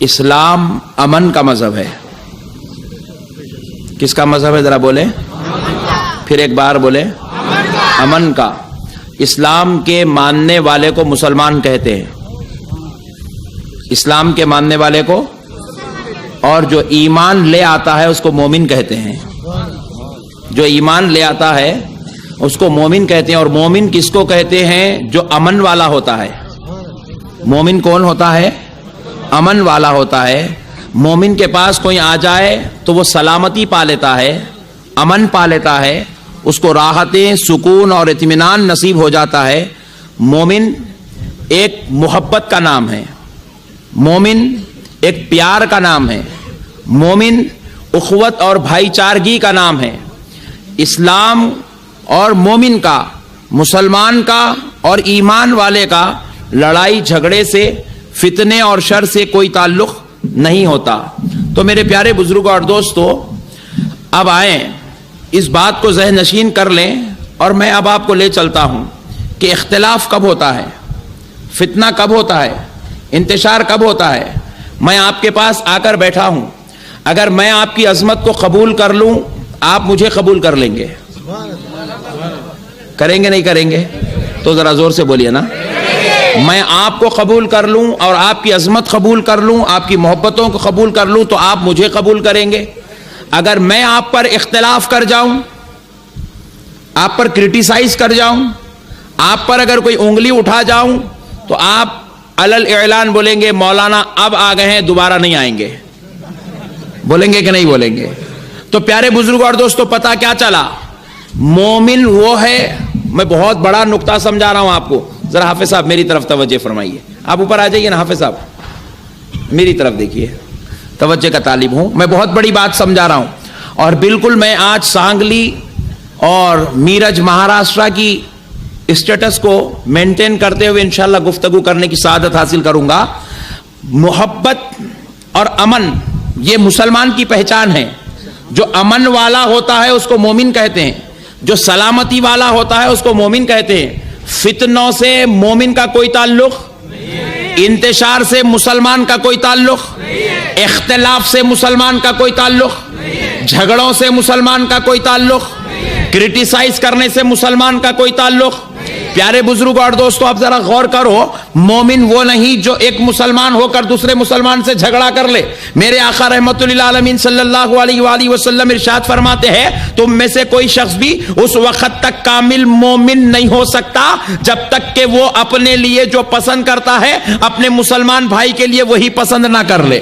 اسلام امن کا مذہب ہے. کس کا مذہب ہے ذرا بولے, پھر ایک بار بولے, امن کا. اسلام کے ماننے والے کو مسلمان کہتے ہیں, اسلام کے ماننے والے کو, اور جو ایمان لے آتا ہے اس کو مومن کہتے ہیں. جو ایمان لے آتا ہے اس کو مومن کہتے ہیں. اور مومن کس کو کہتے ہیں؟ جو امن والا ہوتا ہے. مومن کون ہوتا ہے؟ امن والا ہوتا ہے. مومن کے پاس کوئی آ جائے تو وہ سلامتی پا لیتا ہے, امن پا لیتا ہے, اس کو راحتیں, سکون اور اطمینان نصیب ہو جاتا ہے. مومن ایک محبت کا نام ہے, مومن ایک پیار کا نام ہے, مومن اخوت اور بھائی چارگی کا نام ہے. اسلام اور مومن کا, مسلمان کا اور ایمان والے کا لڑائی جھگڑے سے, فتنے اور شر سے کوئی تعلق نہیں ہوتا. تو میرے پیارے بزرگوں اور دوستو, اب آئیں اس بات کو ذہن نشین کر لیں, اور میں اب آپ کو لے چلتا ہوں کہ اختلاف کب ہوتا ہے, فتنہ کب ہوتا ہے, انتشار کب ہوتا ہے. میں آپ کے پاس آ کر بیٹھا ہوں, اگر میں آپ کی عظمت کو قبول کر لوں, آپ مجھے قبول کر لیں گے, کریں گے نہیں کریں گے؟ تو ذرا زور سے بولیے نا. میں آپ کو قبول کر لوں اور آپ کی عظمت قبول کر لوں, آپ کی محبتوں کو قبول کر لوں, تو آپ مجھے قبول کریں گے. اگر میں آپ پر اختلاف کر جاؤں, آپ پر کرٹیسائز کر جاؤں, آپ پر اگر کوئی انگلی اٹھا جاؤں, تو آپ علل اعلان بولیں گے مولانا اب آ گئے ہیں, دوبارہ نہیں آئیں گے. بولیں گے کہ نہیں بولیں گے؟ تو پیارے بزرگوں اور دوستوں, پتہ کیا چلا؟ مومن وہ ہے, میں بہت بڑا نقطہ سمجھا رہا ہوں آپ کو. ذرا حافظ صاحب میری طرف توجہ فرمائیے, آپ اوپر آ جائیے نا. حافظ صاحب میری طرف دیکھیے, توجہ کا طالب ہوں. میں بہت بڑی بات سمجھا رہا ہوں, اور بالکل میں آج سانگلی اور میرج مہاراشٹرا کی اسٹیٹس کو مینٹین کرتے ہوئے انشاءاللہ گفتگو کرنے کی سعادت حاصل کروں گا. محبت اور امن یہ مسلمان کی پہچان ہے. جو امن والا ہوتا ہے اس کو مومن کہتے ہیں, جو سلامتی والا ہوتا ہے اس کو مومن کہتے ہیں. فتنوں سے مومن کا کوئی تعلق, انتشار سے مسلمان کا کوئی تعلق, اختلاف سے مسلمان کا کوئی تعلق, جھگڑوں سے مسلمان کا کوئی تعلق, کرٹیسائز کرنے سے مسلمان کا کوئی تعلق. پیارے بزرگوں اور دوستوں, آپ ذرا غور کرو, مومن وہ نہیں جو ایک مسلمان ہو کر دوسرے مسلمان سے جھگڑا کر لے. میرے آقا رحمت للعالمین صلی اللہ علیہ وآلہ وسلم ارشاد فرماتے ہیں, تم میں سے کوئی شخص بھی اس وقت تک کامل مومن نہیں ہو سکتا جب تک کہ وہ اپنے لیے جو پسند کرتا ہے اپنے مسلمان بھائی کے لیے وہی پسند نہ کر لے.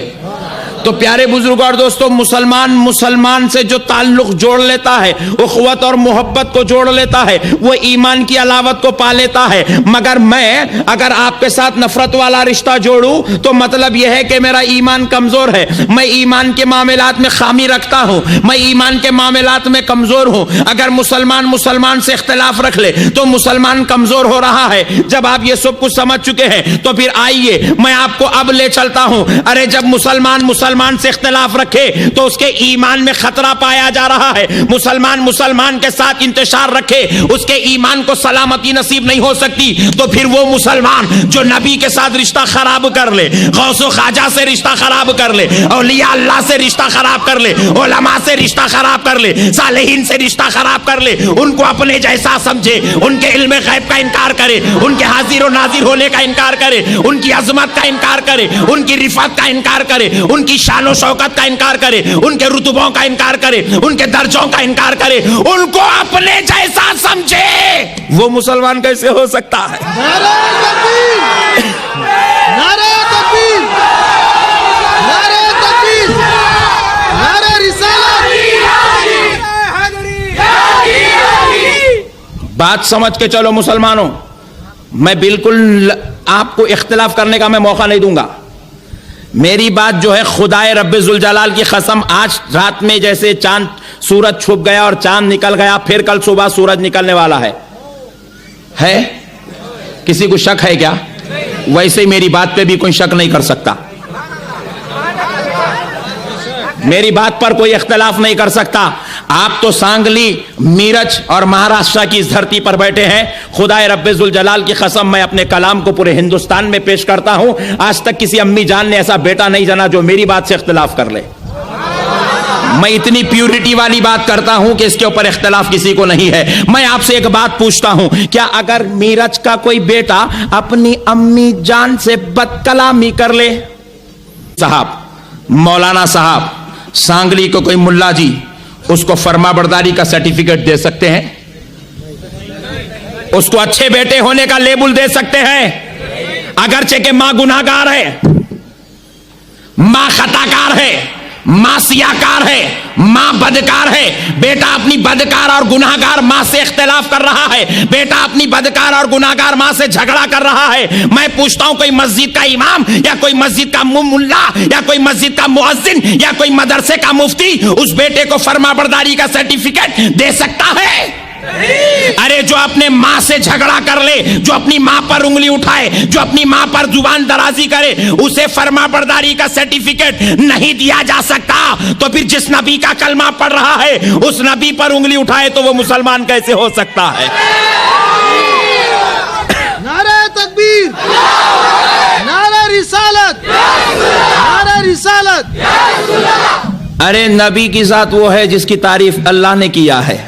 تو پیارے بزرگوں اور دوستوں, مسلمان سے جو تعلق جوڑ لیتا ہے, اخوت اور محبت کو جوڑ لیتا ہے, وہ ایمان کی علاوت کو پا لیتا ہے. مگر میں اگر آپ کے ساتھ نفرت والا رشتہ جوڑوں تو مطلب یہ ہے کہ میرا ایمان کمزور ہے, میں ایمان کے معاملات میں خامی رکھتا ہوں, میں ایمان کے معاملات میں کمزور ہوں. اگر مسلمان سے اختلاف رکھ لے تو مسلمان کمزور ہو رہا ہے. جب آپ یہ سب کچھ سمجھ چکے ہیں تو پھر آئیے میں آپ کو اب لے چلتا ہوں. ارے جب مسلمان سے اختلاف رکھے تو اس کے ایمان میں خطرہ پایا جا رہا ہے. مسلمان کے ساتھ انتشار رکھے, اس کے ایمان کو سلامتی نصیب نہیں ہو سکتی. تو پھر وہ مسلمان جو نبی کے ساتھ رشتہ خراب کر لے, غوث و خواجہ سے رشتہ خراب کر لے, اولیاء اللہ سے رشتہ خراب کر لے, علماء سے رشتہ خراب کر لے, صالحین سے رشتہ خراب کر لے, ان کو اپنے جیسا سمجھے, ان کے علم غیب کا انکار کرے, ان کے حاضر و ناظر ہونے کا انکار کرے, ان کی عظمت کا انکار کرے, ان کی رفعت کا انکار کرے, ان کی شان و شوکت کا انکار کرے, ان کے رتبوں کا انکار کرے, ان کے درجوں کا انکار کرے, ان کو اپنے جیسا سمجھے, وہ مسلمان کیسے ہو سکتا ہے؟ نعرہ تکبیر, نعرہ تکبیر, نعرہ تکبیر, نعرہ رسالت. بات سمجھ کے چلو مسلمانوں, میں بالکل آپ کو اختلاف کرنے کا میں موقع نہیں دوں گا. میری بات جو ہے خدائے رب ذوالجلال کی قسم, آج رات میں جیسے چاند سورج چھپ گیا اور چاند نکل گیا, پھر کل صبح سورج نکلنے والا ہے کسی کو شک ہے کیا؟ ویسے میری بات پہ بھی کوئی شک نہیں کر سکتا, میری بات پر کوئی اختلاف نہیں کر سکتا. آپ تو سانگلی، میرج اور مہاراشٹر کی اس دھرتی پر بیٹھے ہیں. خدا رب ذوالجلال کی قسم میں اپنے کلام کو پورے ہندوستان میں پیش کرتا ہوں. آج تک کسی امی جان نے ایسا بیٹا نہیں جنا جو میری بات سے اختلاف کر لے. میں اتنی پیورٹی والی بات کرتا ہوں کہ اس کے اوپر اختلاف کسی کو نہیں ہے. میں آپ سے ایک بات پوچھتا ہوں, کیا اگر میرج کا کوئی بیٹا اپنی امی جان سے بد کلامی کر لے, صاحب مولانا صاحب سانگلی کو کوئی ملا جی اس کو فرما برداری کا سرٹیفکیٹ دے سکتے ہیں؟ اس کو اچھے بیٹے ہونے کا لیبل دے سکتے ہیں؟ اگرچہ کہ ماں گناہ گار ہے, ماں خطا کار ہے, ماں سیاکار ہے, ماں بدکار ہے, بیٹا اپنی بدکار اور گناہگار ماں سے اختلاف کر رہا ہے, بیٹا اپنی بدکار اور گناہگار ماں سے جھگڑا کر رہا ہے. میں پوچھتا ہوں کوئی مسجد کا امام یا کوئی مسجد کا ملا یا کوئی مسجد کا مؤذن یا کوئی مدرسے کا مفتی اس بیٹے کو فرما برداری کا سرٹیفکیٹ دے سکتا ہے؟ ارے جو اپنے ماں سے جھگڑا کر لے, جو اپنی ماں پر انگلی اٹھائے, جو اپنی ماں پر زبان درازی کرے, اسے فرما برداری کا سرٹیفکیٹ نہیں دیا جا سکتا. تو پھر جس نبی کا کلمہ پڑھ رہا ہے اس نبی پر انگلی اٹھائے تو وہ مسلمان کیسے ہو سکتا ہے؟ نعرہ تکبیر, نعرہ رسالت, نعرہ رسالت. ارے نبی کی ذات وہ ہے جس کی تعریف اللہ نے کیا ہے,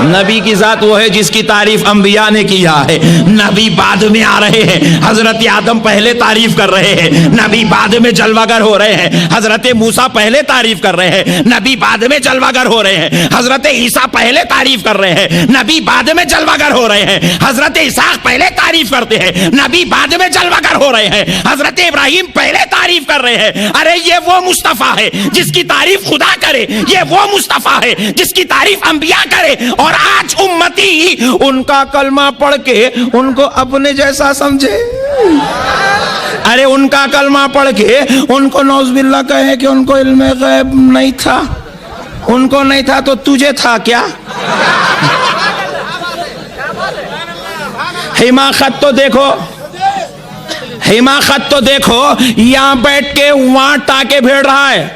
نبی کی ذات وہ ہے جس کی تعریف انبیاء نے کیا ہے. نبی بعد میں آ رہے ہیں, حضرت آدم پہلے تعریف کر رہے ہیں, نبی بعد میں جلوہ گر ہو رہے ہیں. حضرت موسیٰ پہلے تعریف کر رہے ہیں, نبی بعد میں جلوہ گر ہو رہے ہیں. حضرت عیسیٰ پہلے تعریف کر رہے ہیں, نبی بعد میں جلوہ گر ہو رہے ہیں. حضرت اسحاق پہلے تعریف کرتے ہیں, نبی بعد میں جلوہ گر ہو رہے ہیں. حضرت ابراہیم پہلے تعریف کر رہے ہیں. ارے یہ وہ مصطفیٰ ہے جس کی تعریف خدا کرے, یہ وہ مصطفیٰ ہے جس کی تعریف انبیاء کرے, اور آج امتی ان کا کلمہ پڑھ کے ان کو اپنے جیسا سمجھے. ارے ان کا کلمہ پڑھ کے ان کو نعوذ باللہ کہے کہ ان کو علم غیب نہیں تھا. ان کو نہیں تھا تو تجھے تھا کیا؟ حماقت تو دیکھو, حماقت تو دیکھو, یہاں بیٹھ کے وہاں ٹاکے بھیڑ رہا ہے,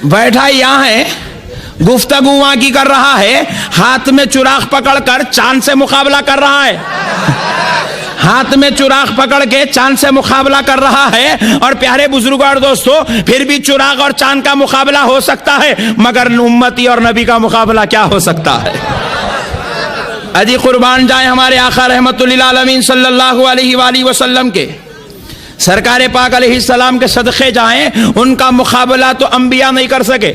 بیٹھا یہاں ہے, گفتگو وہاں کی کر رہا ہے, ہاتھ میں چراغ پکڑ کر چاند سے مقابلہ کر رہا ہے, ہاتھ میں چراغ پکڑ کے چاند سے مقابلہ کر رہا ہے. اور پیارے بزرگوں اور دوستو, پھر بھی چراغ اور چاند کا مقابلہ ہو سکتا ہے, مگر امتی اور نبی کا مقابلہ کیا ہو سکتا ہے؟ اجی قربان جائیں ہمارے آقا رحمت للعالمین صلی اللہ علیہ وآلہ وسلم کے, سرکار پاک علیہ السلام کے صدقے جائیں, ان کا مقابلہ تو انبیاء نہیں کر سکے.